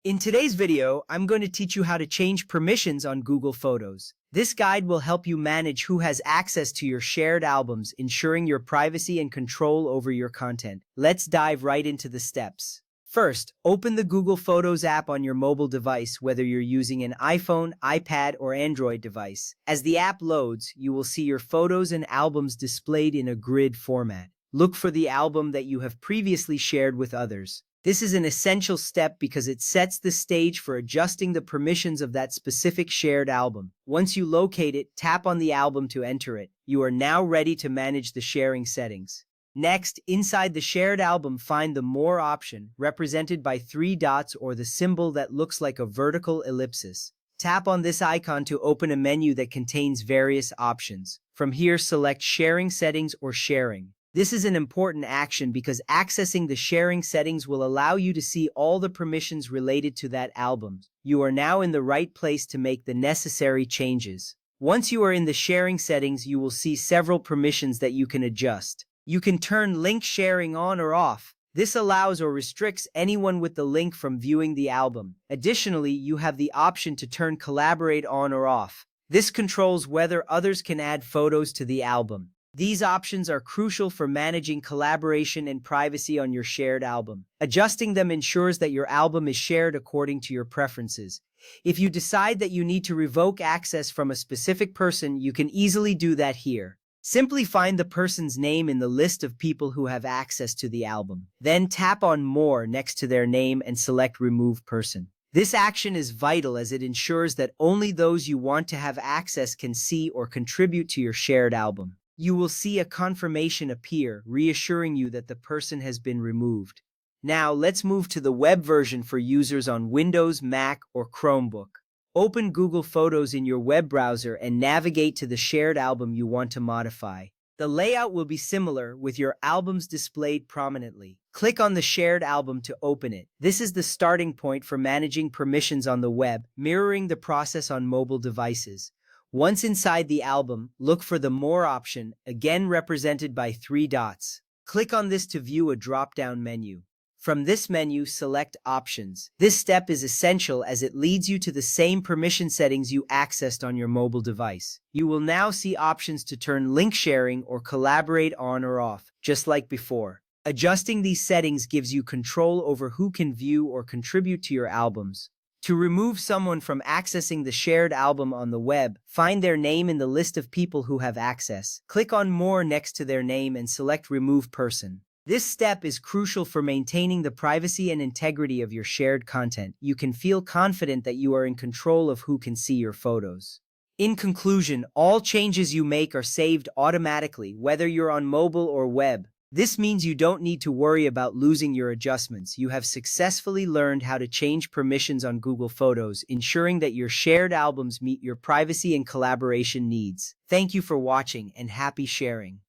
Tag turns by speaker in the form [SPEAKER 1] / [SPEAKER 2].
[SPEAKER 1] In today's video, I'm going to teach you how to change permissions on Google Photos. This guide will help you manage who has access to your shared albums, ensuring your privacy and control over your content. Let's dive right into the steps. First, open the Google Photos app on your mobile device, whether you're using an iPhone, iPad, or Android device. As the app loads, you will see your photos and albums displayed in a grid format. Look for the album that you have previously shared with others. This is an essential step because it sets the stage for adjusting the permissions of that specific shared album. Once you locate it, tap on the album to enter it. You are now ready to manage the sharing settings. Next, inside the shared album, find the More option, represented by 3 dots or the symbol that looks like a vertical ellipsis. Tap on this icon to open a menu that contains various options. From here, select Sharing Settings or Sharing. This is an important action because accessing the sharing settings will allow you to see all the permissions related to that album. You are now in the right place to make the necessary changes. Once you are in the sharing settings, you will see several permissions that you can adjust. You can turn link sharing on or off. This allows or restricts anyone with the link from viewing the album. Additionally, you have the option to turn collaborate on or off. This controls whether others can add photos to the album. These options are crucial for managing collaboration and privacy on your shared album. Adjusting them ensures that your album is shared according to your preferences. If you decide that you need to revoke access from a specific person, you can easily do that here. Simply find the person's name in the list of people who have access to the album. Then tap on More next to their name and select Remove Person. This action is vital as it ensures that only those you want to have access can see or contribute to your shared album. You will see a confirmation appear, reassuring you that the person has been removed. Now, let's move to the web version for users on Windows, Mac, or Chromebook. Open Google Photos in your web browser and navigate to the shared album you want to modify. The layout will be similar, with your albums displayed prominently. Click on the shared album to open it. This is the starting point for managing permissions on the web, mirroring the process on mobile devices. Once inside the album, look for the More option, again represented by 3 dots. Click on this to view a drop-down menu. From this menu, select Options. This step is essential as it leads you to the same permission settings you accessed on your mobile device. You will now see options to turn link sharing or collaborate on or off, just like before. Adjusting these settings gives you control over who can view or contribute to your albums. To remove someone from accessing the shared album on the web, find their name in the list of people who have access. Click on More next to their name and select Remove Person. This step is crucial for maintaining the privacy and integrity of your shared content. You can feel confident that you are in control of who can see your photos. In conclusion, all changes you make are saved automatically, whether you're on mobile or web. This means you don't need to worry about losing your adjustments. You have successfully learned how to change permissions on Google Photos, ensuring that your shared albums meet your privacy and collaboration needs. Thank you for watching and happy sharing.